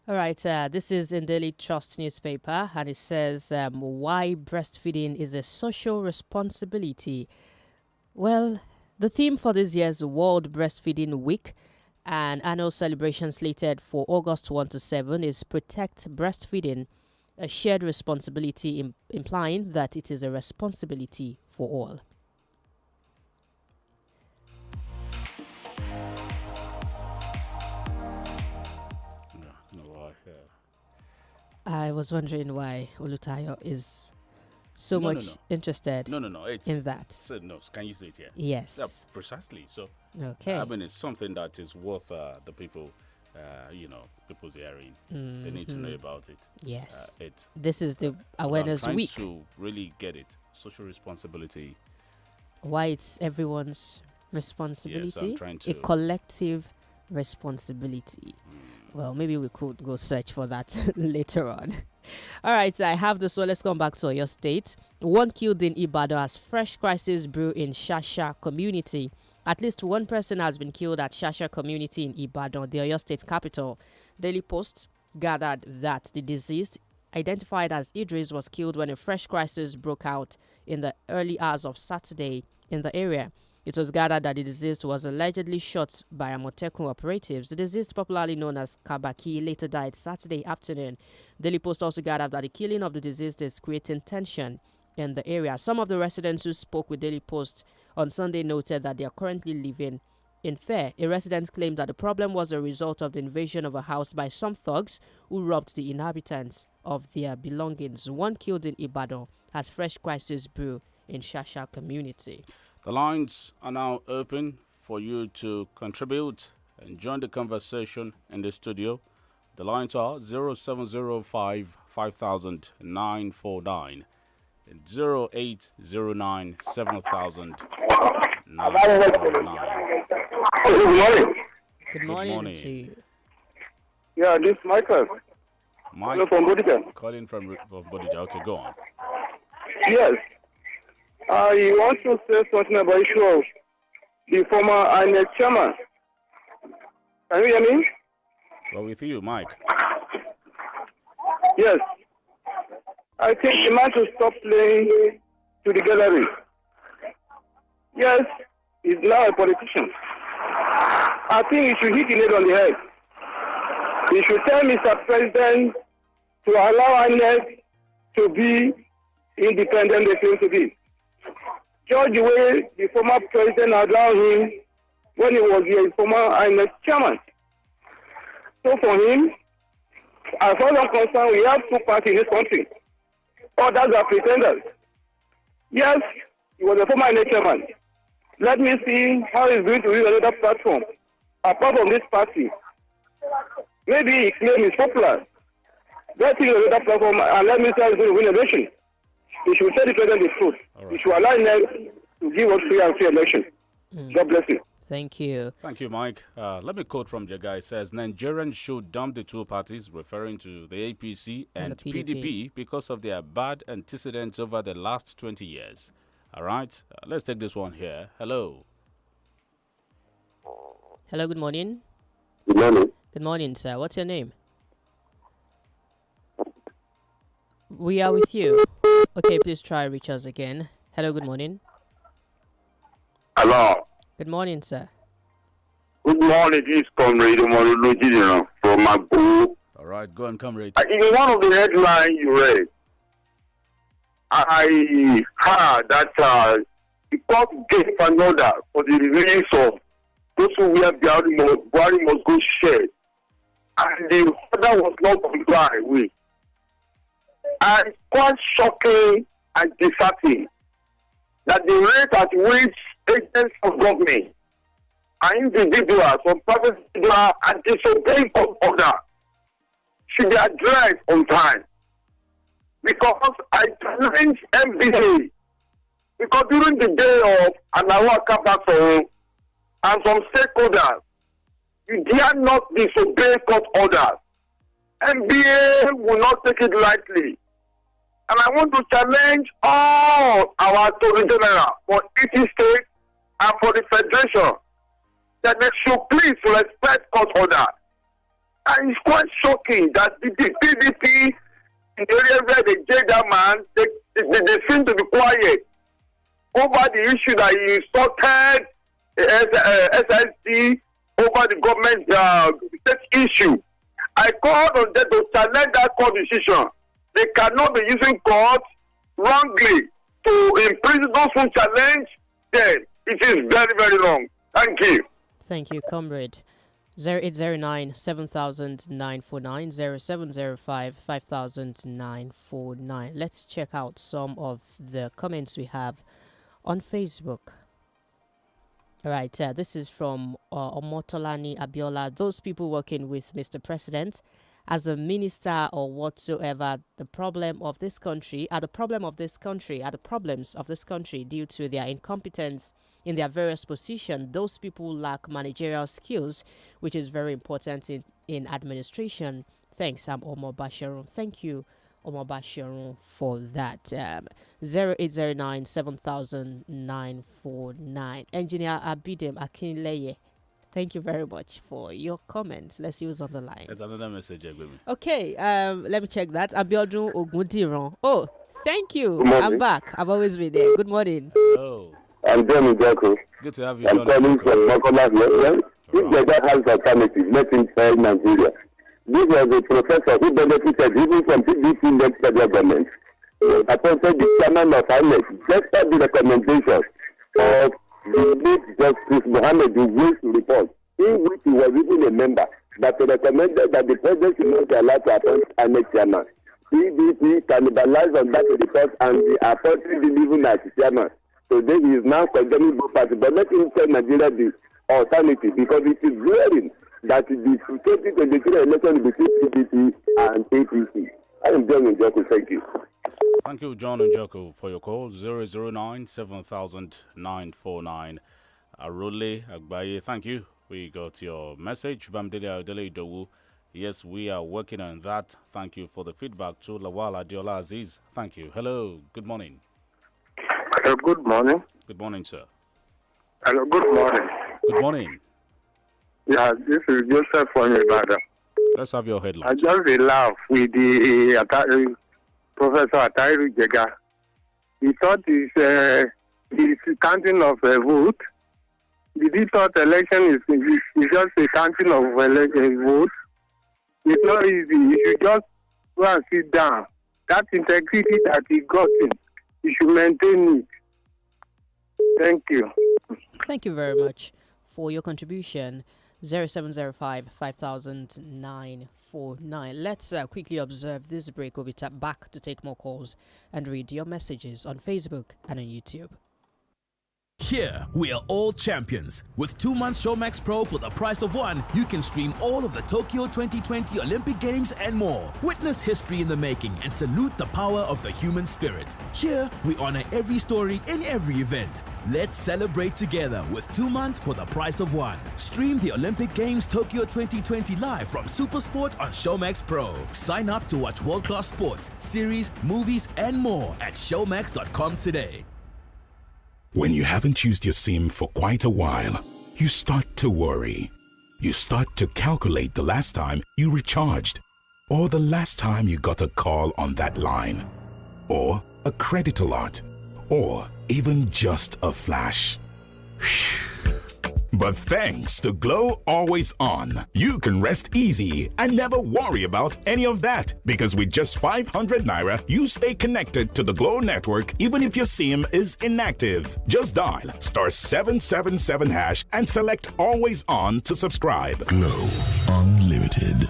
[SPEAKER 1] All right, this is in Daily Trust newspaper, and it says why breastfeeding is a social responsibility. Well, the theme for this year's World Breastfeeding Week and annual celebration slated for August 1 to 7 is Protect Breastfeeding, a shared responsibility implying that it is a responsibility for all. I was wondering why Olutayo is so much interested in that.
[SPEAKER 2] Can you say it here?
[SPEAKER 1] Yes.
[SPEAKER 2] Yeah, precisely. So,
[SPEAKER 1] okay.
[SPEAKER 2] I mean, it's something that is worth the people, people's hearing. They need to know about it.
[SPEAKER 1] Yes. This is the awareness week.
[SPEAKER 2] To really get it. Social responsibility.
[SPEAKER 1] Why it's everyone's responsibility.
[SPEAKER 2] Yes, I'm trying to.
[SPEAKER 1] A collective responsibility. Well, maybe we could go search for that later on. All right, I have this one. Let's come back to your state. One killed in Ibadan as fresh crisis brew in Shasha community. At least one person has been killed at Shasha community in Ibadan, the Oyo State capital. Daily Post gathered that the deceased, identified as Idris, was killed when a fresh crisis broke out in the early hours of Saturday in the area. It was gathered that the deceased was allegedly shot by Amotekun operatives. The deceased, popularly known as Kabaki, later died Saturday afternoon. Daily Post also gathered that the killing of the deceased is creating tension in the area. Some of the residents who spoke with Daily Post on Sunday noted that they are currently living in fear. A resident claimed that the problem was a result of the invasion of a house by some thugs who robbed the inhabitants of their belongings. One killed in Ibadan as fresh crisis brew in Shasha community.
[SPEAKER 2] The lines are now open for you to contribute and join the conversation in the studio. The lines are 0705 5000 949 and 0809 7000 949.
[SPEAKER 20] Good morning.
[SPEAKER 1] Good morning to you.
[SPEAKER 20] Yeah, this is Michael.
[SPEAKER 2] Mike
[SPEAKER 20] from Bodija.
[SPEAKER 2] Calling from Bodija. Okay, go on.
[SPEAKER 20] Yes. I want to say something about issue of the former INEC chairman. Can you hear me?
[SPEAKER 2] Well, with you, Mike.
[SPEAKER 20] Yes. I think the man should stop playing to the gallery. Yes, he's now a politician. I think he should hit the nail on the head. He should tell Mr. President to allow INEC to be independent they claim to be. Judge the way the former president allowed him when he was the former INEC chairman. So for him, as far as I'm concerned, we have two parties in this country. Others are pretenders. Yes, he was a former INEC chairman. Let me see how he's going to use another platform apart from this party. Maybe he claims he's popular. Let's see another platform and let me see how he's going to win an election. He should tell the president the truth. Right. He should allow him to give us free and fair election. God bless you.
[SPEAKER 1] Thank you.
[SPEAKER 2] Thank you, Mike. Let me quote from Jagai. It says, Nigerians should dump the two parties, referring to the APC and
[SPEAKER 1] the
[SPEAKER 2] PDP, because of their bad antecedents over the last 20 years. All right, let's take this one here. Hello.
[SPEAKER 1] Hello, good morning.
[SPEAKER 20] Good morning.
[SPEAKER 1] Good morning, sir. What's your name? We are with you. Okay, please try reach us again. Hello, good morning.
[SPEAKER 20] Hello.
[SPEAKER 1] Good morning, sir.
[SPEAKER 20] Good morning, this is Comrade Omololu from Magbo.
[SPEAKER 2] All right, go on, Comrade.
[SPEAKER 20] In one of the headlines you read, I heard that the court gave an order for the release of those who wear Buhari must go shed, and the order was not complied with. And it's quite shocking and disheartening that the rate at which agents of government and individuals from private sector are disobeying court order should be addressed on time. Because I challenge MBA, because during the day of Anawa Kapaso and some stakeholders, you dare not disobey court orders. MBA will not take it lightly. And I want to challenge all our Attorney General for each state and for the Federation that they should please respect court order. And it's quite shocking that the PDP, in the area where they jailed that man, they seem to be quiet over the issue that he insulted SSC over the government state issue. I called on them to challenge that court decision. They cannot be using court wrongly to imprison those who challenge them. It is very, very wrong. Thank you.
[SPEAKER 1] Thank you, comrade. 0809 7949 0705 5949. Let's check out some of the comments we have on Facebook. All right, this is from Omotolani Abiola. Those people working with Mr. President as a minister or whatsoever, the problems of this country due to their incompetence in their various positions. Those people lack managerial skills, which is very important in administration. Thanks, I'm Omar Basharun. Thank you, Omar Basharun, for that. 0809 7949. Engineer Abidem Akinleye, thank you very much for your comments. Let's see who's on the line.
[SPEAKER 2] There's another message, baby.
[SPEAKER 1] Okay, let me check that. Abiodun Ogundiran. Oh, thank you. I'm back. I've always been there. Good morning.
[SPEAKER 2] Hello.
[SPEAKER 18] I'm John Njoko.
[SPEAKER 2] Good to have you,
[SPEAKER 18] I'm
[SPEAKER 2] John.
[SPEAKER 18] calling from Mokola. If the guy has alternative, let him try Nigeria. This was a professor who benefited even from PDP-led federal government. Appointed the chairman of INT'L despite the recommendations of the late Justice Mohammed Idris report, in which he was even a member, that recommended that the president should not be allowed to appoint INT'L chairman. PDP cannibalized on that report and they appointed him even as chairman. Today he is now condemning both parties. But let him tell Nigeria the alternative, because it is glaring that the 2023 election between PDP and APC. I am John Njoko. Thank you.
[SPEAKER 2] Thank you, John Njoko, for your call. 009 7949. Arole Agbaye, thank you. We got your message. Bamdele Adele Idowu. Yes, we are working on that. Thank you for the feedback. To Lawal Adiola Aziz. Thank you. Hello. Good morning.
[SPEAKER 20] Hello, good morning.
[SPEAKER 2] Good morning, sir.
[SPEAKER 20] Hello, good morning.
[SPEAKER 2] Good morning.
[SPEAKER 20] Yeah, this is Joseph from Ibadan.
[SPEAKER 2] Let's have your headline.
[SPEAKER 20] I just laugh with the Professor Atairu Jega. He thought his counting of a vote. Did he thought election is just a counting of a vote? It's not easy. You should just go and sit down. That integrity that he got in, you should maintain it. Thank you.
[SPEAKER 1] Thank you very much for your contribution. 0705 5949. Let's quickly observe this break. We'll be back to take more calls and read your messages on Facebook and on YouTube.
[SPEAKER 21] Here, we are all champions. With 2 months Showmax Pro for the price of one, you can stream all of the Tokyo 2020 Olympic Games and more. Witness history in the making and salute the power of the human spirit. Here, we honor every story in every event. Let's celebrate together with 2 months for the price of one. Stream the Olympic Games Tokyo 2020 live from Supersport on Showmax Pro. Sign up to watch world-class sports, series, movies, and more at showmax.com today.
[SPEAKER 13] When you haven't used your SIM for quite a while, you start to worry. You start to calculate the last time you recharged, or the last time you got a call on that line, or a credit alert, or even just a flash. But thanks to Glow Always On, you can rest easy and never worry about any of that. Because with just 500 Naira, you stay connected to the Glow network even if your SIM is inactive. Just dial *777# and select Always On to subscribe.
[SPEAKER 5] Glow Unlimited.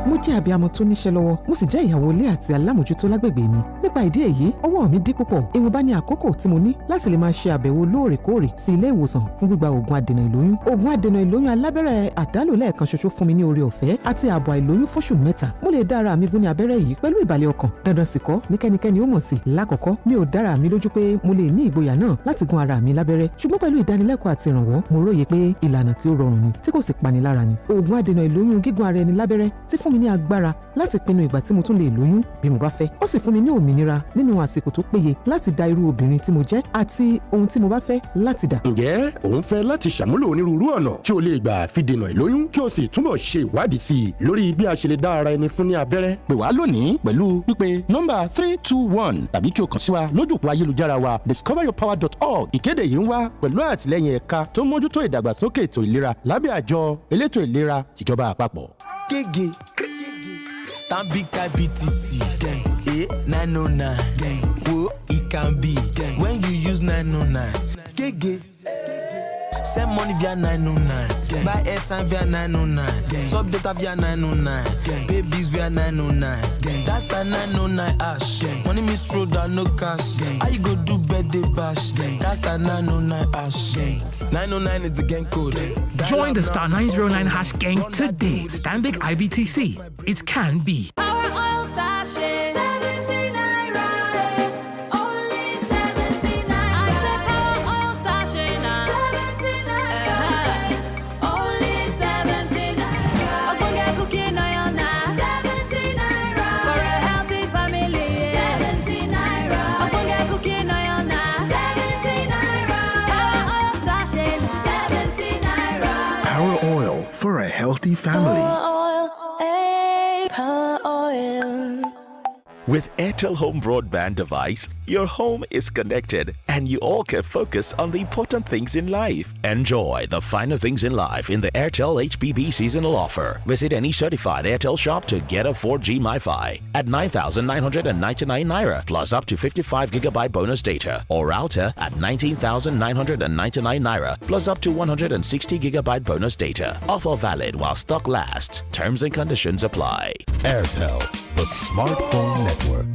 [SPEAKER 22] mo jẹ́ abiyamọ tó níṣẹ́ lọ́wọ́ mo sì jẹ́ ìyàwó ilé àti alámòjútó lágbègbè mi. Nípa ìdí èyí ọwọ́ mi dí púpọ̀. Ìwọ̀nba ní àkókò tí mo ní láti lè máa ṣe àbẹ̀wò lóòrèkóòrè sí ilé ìwòsàn fún gbígba oògùn adènà ìlóyún. Oògùn adènà ìlóyún alábẹ́rẹ́ àdálò lẹ́ẹ̀kan ṣoṣo fún mi ní oore ọ̀fẹ́ àti ààbò àìlóyún fóṣù 3. Mo lè dá ara mi gún ní abẹ́rẹ́ yìí pẹ̀lú ìbàlẹ̀ ọkàn. Dandan sì kọ́ ní kẹ́nikẹ́ni ó mọ̀ sí. Lákọ̀ọ́kọ́ mi ò dára mi lójú pé mo lè ní ìgboyà náà láti gún ara mi lábẹ́rẹ́. Ṣùgbọ́n pẹ̀lú ìdánilẹ́kọ̀ọ́ àti ìrànwọ́ mo róye pé ìlànà tí ó rọrùn ni tí kò sì pani lára ni. Oògùn adènà ìlóyún gígún ara ẹni lábẹ́rẹ́ ti fún mi ní ní agbára láti pinnu ìgbà tí mo tún lè lóyún bí mo bá fẹ́. Ó sì fún mi ní òmìnira nínú àsìkò tó péye láti dá irú obìnrin tí mo jẹ́ àti ohun tí mo bá fẹ́ láti dà.
[SPEAKER 7] Ǹjẹ́ òun fẹ́ láti ṣàmúlò onírúurú ọ̀nà tí o lè gbà fi dènà ìlóyún kí o sì túbọ̀ ṣe ìwádìí sí i lórí bí a ṣe lè dá ara ẹni fún ní abẹ́rẹ́? Pè wá lónìí pẹ̀lú pípe nọ́mbà 321 tàbí kí o kàn sí wa lójú òpó ayélujára wa discoveryourpower.org. Ìkéde yìí ń wá pẹ̀lú àtìlẹ́yìn ẹ̀ka tó mójútó ìdàgbàsókè ètò ìlera lábẹ́ àjọ elétò ìlera ìjọba àpapọ̀.
[SPEAKER 8] Gègé Stanbic IBTC 909 wo it can be when you use 909. Gègé send money via 909, buy airtime via 909, sub data via 909, pay bills via 909. That's the 909 hash. Money miss road and no cash. How you go do birthday bash? That's the 909 hash. 909 is the gang code.
[SPEAKER 23] Join the star 909 hash gang today. Stanbic IBTC. It can be.
[SPEAKER 5] For a healthy family.
[SPEAKER 12] With INT'L Home Broadband device, your home is connected and you all can focus on the important things in life. Enjoy the finer things in life in the INT'L HBB seasonal offer. Visit any certified INT'L shop to get a 4G MiFi at 9,999 Naira plus up to 55 gigabyte bonus data, or router at 19,999 Naira plus up to 160 gigabyte bonus data. Offer valid while stock lasts. Terms and conditions apply.
[SPEAKER 24] INT'L, the smartphone network.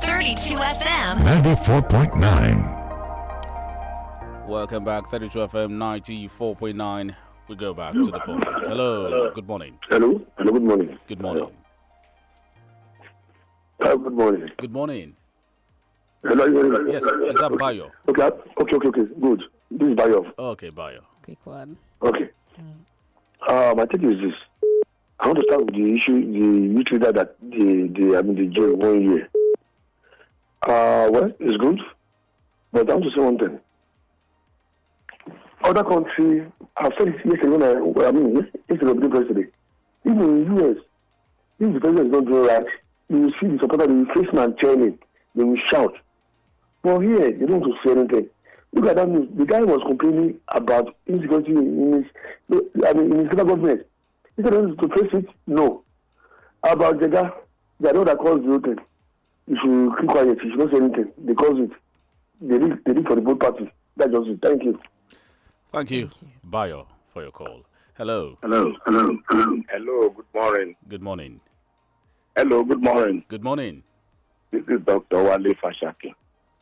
[SPEAKER 25] 32 FM
[SPEAKER 24] 94.9.
[SPEAKER 2] Welcome back, 32 FM 94.9. We go back to the phone lines. Hello, good morning.
[SPEAKER 26] Hello, good morning.
[SPEAKER 2] Good morning.
[SPEAKER 26] Good morning.
[SPEAKER 2] Good morning.
[SPEAKER 26] Hello,
[SPEAKER 2] yes, is that Bayo?
[SPEAKER 26] Okay, good. This is Bayo.
[SPEAKER 2] Okay, Bayo.
[SPEAKER 1] Quick one.
[SPEAKER 26] Okay. My take is this. I want to start with the issue, the youth leader that the jail 1 year. Well, it's good, but I want to say one thing. Other countries, I've said it yesterday when yesterday of the president. Even in the US, if the president is not doing right, you will see the supporter, they will face man turning, they will shout. But here, they don't want to say anything. Look at that news. The guy was complaining about insecurity in his federal government. Instead of to face it, no. About Jega, they are the one that caused the whole thing. You should keep quiet. You should not say anything. They cause it. They did for the both parties. That's just it. Thank you.
[SPEAKER 2] Thank you, Bayo, for your call. Hello.
[SPEAKER 26] Hello. Good morning.
[SPEAKER 2] Good morning.
[SPEAKER 26] Hello. Good morning.
[SPEAKER 2] Good morning.
[SPEAKER 26] This is Dr. Wale Fashaki.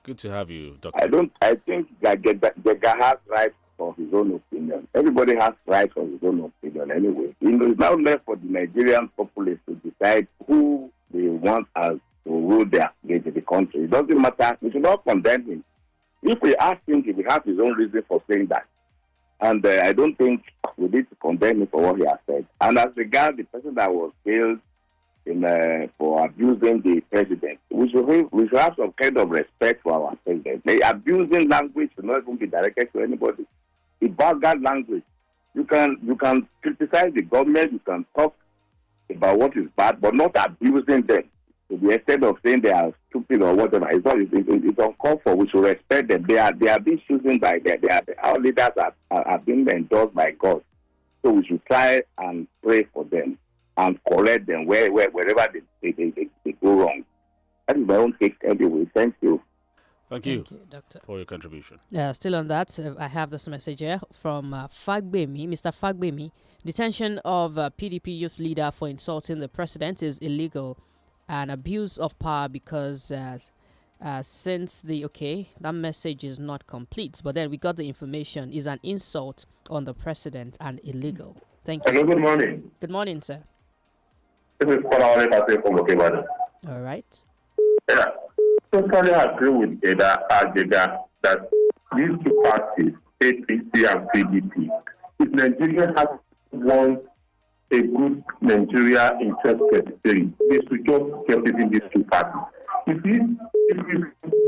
[SPEAKER 2] Good to have you, Doctor.
[SPEAKER 26] I think that Jega has right for his own opinion. Everybody has right for his own opinion anyway. It's now left for the Nigerian populace to decide who they want as to rule the country. It doesn't matter. We should not condemn him. If we ask him, he will have his own reason for saying that. And I don't think we need to condemn him for what he has said. And as regards the person that was killed for abusing the president, we should have some kind of respect for our president. Abusing language should not even be directed to anybody. A vulgar language. You can criticize the government, you can talk about what is bad, but not abusing them to the extent of saying they are stupid or whatever. It's uncalled for. We should respect them. They are being chosen by our leaders are being endorsed by God. So we should try and pray for them and correct them wherever they go wrong. That is my own take anyway. Thank you.
[SPEAKER 2] Thank you, Doctor, for your contribution.
[SPEAKER 1] Yeah, still on that, I have this message here from Fagbemi, Mr. Fagbemi. Detention of PDP youth leader for insulting the president is illegal and abuse of power because since that message is not complete, but then we got the information is an insult on the president and illegal. Thank you.
[SPEAKER 26] Hello, good morning.
[SPEAKER 1] Good morning, sir.
[SPEAKER 26] This is from
[SPEAKER 1] all right.
[SPEAKER 26] Yeah. Totally agree with Jega that these two parties, APC and PDP, if Nigeria has one
[SPEAKER 3] a good Nigeria in 2033 is to just get it in these two parties. You see, if you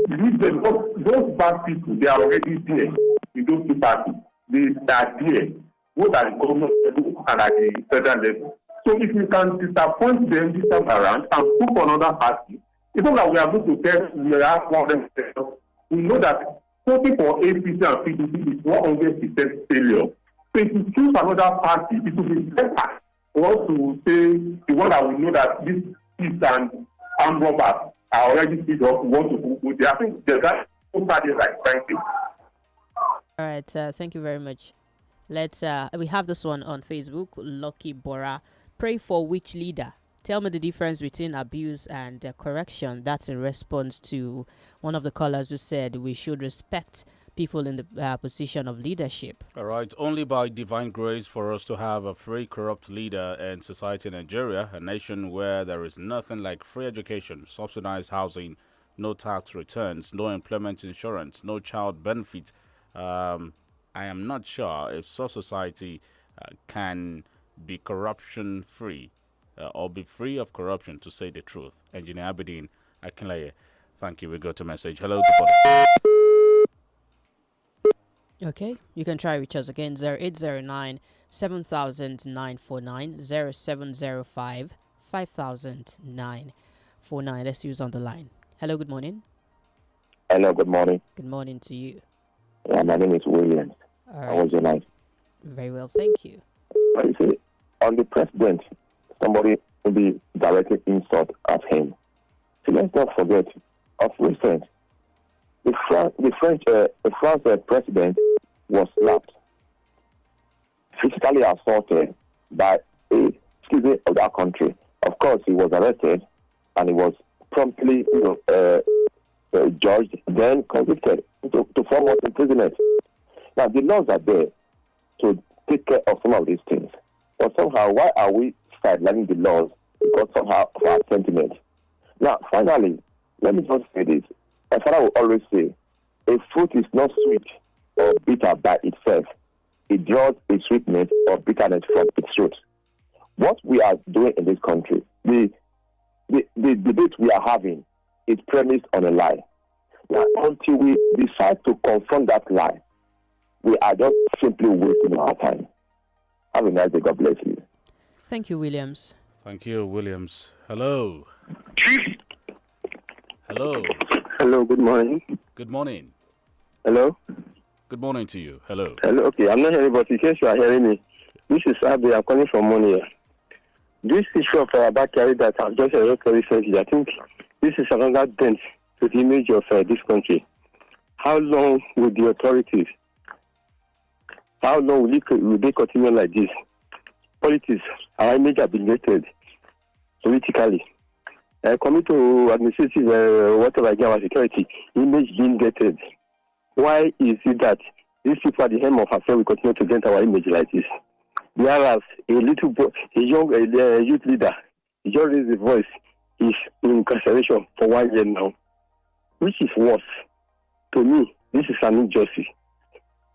[SPEAKER 3] leave them, those bad people, they are already there in those two parties. They are there, both at the government level and at the federal level. So if you can disappoint them this time around and put for another party, it's not that we are going to tell we have 100%. We know that voting for APC and PDP is 100% failure. So if you choose another party, it will be better for us to say the one that we know that this peace and armed robbers are already filled up. We want to go there. I think there's that two parties like frankly.
[SPEAKER 1] All right, thank you very much. Let's we have this one on Facebook. Lucky Bora, pray for which leader? Tell me the difference between abuse and correction. That's in response to one of the callers who said we should respect people in the position of leadership.
[SPEAKER 2] All right, only by divine grace for us to have a free, corrupt leader in society in Nigeria, a nation where there is nothing like free education, subsidized housing, no tax returns, no employment insurance, no child benefit. I am not sure if such society can be corruption free or be free of corruption, to say the truth. Engineer Abedin Akinlaye, thank you. We got a message. Hello, good morning.
[SPEAKER 1] Okay, you can try reach us again. 0809 7949 0705 500949. Let's use on the line. Hello, good morning.
[SPEAKER 9] Hello, good morning.
[SPEAKER 1] Good morning to you.
[SPEAKER 9] Yeah, my name is Williams.
[SPEAKER 1] All right.
[SPEAKER 9] How was your night?
[SPEAKER 1] Very well, thank you.
[SPEAKER 9] What you say? On the president, somebody will be directing insult at him. So let's not forget, of recent, the French president was slapped, physically assaulted by a citizen of that country. Of course, he was arrested and he was promptly judged, then convicted to 4 months imprisonment. Now, the laws are there to take care of some of these things. But somehow, why are we sidelining the laws because somehow of our sentiment? Now, finally, let me just say this. My father will always say, a fruit is not sweet or bitter by itself. It draws a sweetness or bitterness from its root. What we are doing in this country, the debate we are having is premised on a lie. Now, until we decide to confront that lie, we are just simply wasting our time. Have a nice day. God bless you.
[SPEAKER 1] Thank you, Williams.
[SPEAKER 2] Thank you, Williams. Hello. Hello.
[SPEAKER 3] Hello, good morning.
[SPEAKER 2] Good morning.
[SPEAKER 3] Hello.
[SPEAKER 2] Good morning to you. Hello.
[SPEAKER 3] Hello, okay, I'm not hearing, but in case you are hearing me, this is Abby. I'm calling from Monia. This issue of Bakari that I've just heard recently, I think this is another dent to the image of this country. How long will the authorities, how long will they continue like this? Politics, our image have been dated politically. Coming to administrative, whatever again, our security, image being dated. Why is it that these people at the helm of affairs will continue to dent our image like this? Whereas a young youth leader, he just raised his voice, is in incarceration for 1 year now. Which is worse? To me, this is an injustice.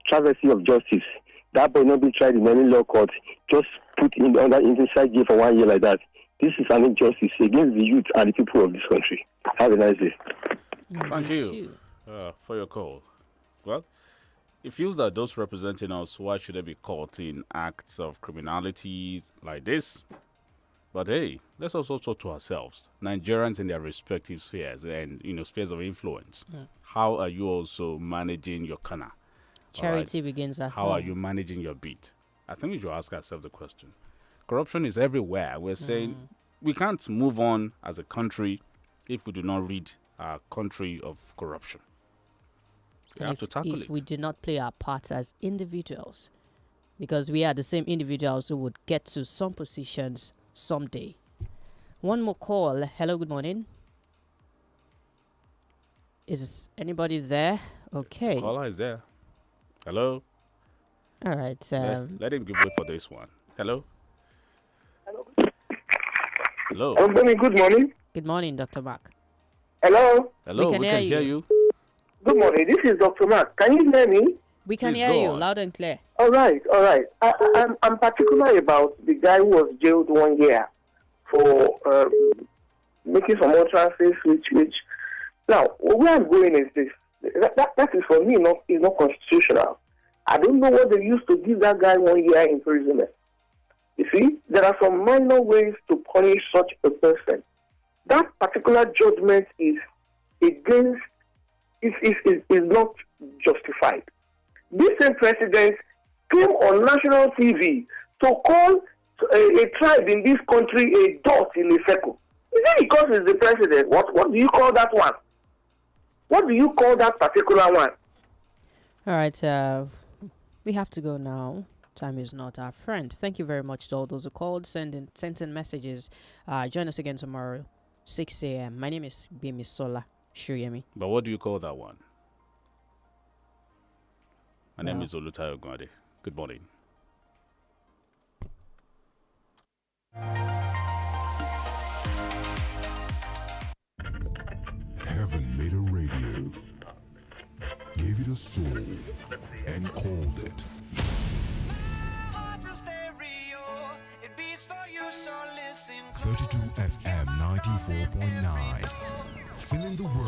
[SPEAKER 3] Travesty of justice. That boy not be tried in any law court, just put in under inside jail for 1 year like that. This is an injustice against the youth and the people of this country. Have a nice day.
[SPEAKER 2] Thank you for your call. Well, it feels that those representing us, why should they be caught in acts of criminality like this? But hey, let's also talk to ourselves, Nigerians in their respective spheres and spheres of influence. How are you also managing your corner?
[SPEAKER 1] Charity begins at home.
[SPEAKER 2] How are you managing your beat? I think we should ask ourselves the question. Corruption is everywhere. We're saying we can't move on as a country if we do not rid our country of corruption. We have to tackle it.
[SPEAKER 1] If we do not play our parts as individuals, because we are the same individuals who would get to some positions someday. One more call. Hello, good morning. Is anybody there? Okay.
[SPEAKER 2] Caller is there. Hello.
[SPEAKER 1] All right.
[SPEAKER 2] Let him give way for this one. Hello. Hello.
[SPEAKER 10] Good morning.
[SPEAKER 1] Good morning, Dr. Mark.
[SPEAKER 10] Hello.
[SPEAKER 2] Hello. We can hear you.
[SPEAKER 10] Good morning. This is Dr. Mark. Can you hear me?
[SPEAKER 1] We can
[SPEAKER 2] Please
[SPEAKER 1] hear
[SPEAKER 2] go
[SPEAKER 1] you
[SPEAKER 2] on.
[SPEAKER 1] loud and clear.
[SPEAKER 3] All right. I'm particular about the guy who was jailed 1 year for making some utterances, which now where I'm going is this. That is for me is not constitutional. I don't know what they used to give that guy 1 year imprisonment. You see, there are some minor ways to punish such a person. That particular judgment is against, is not justified. This same president came on national TV to call a tribe in this country a dot in a circle. Is it because he's the president? What do you call that one? What do you call that particular one?
[SPEAKER 1] All right, we have to go now. Time is not our friend. Thank you very much to all those who called, sent in messages. Join us again tomorrow, 6 a.m. My name is Bimisola Shuyemi.
[SPEAKER 2] But what do you call that one? My name is Olutayo Gwade. Good morning.
[SPEAKER 24] Heaven made a radio, gave it a soul, and called it 32 FM 94.9. Filling the world.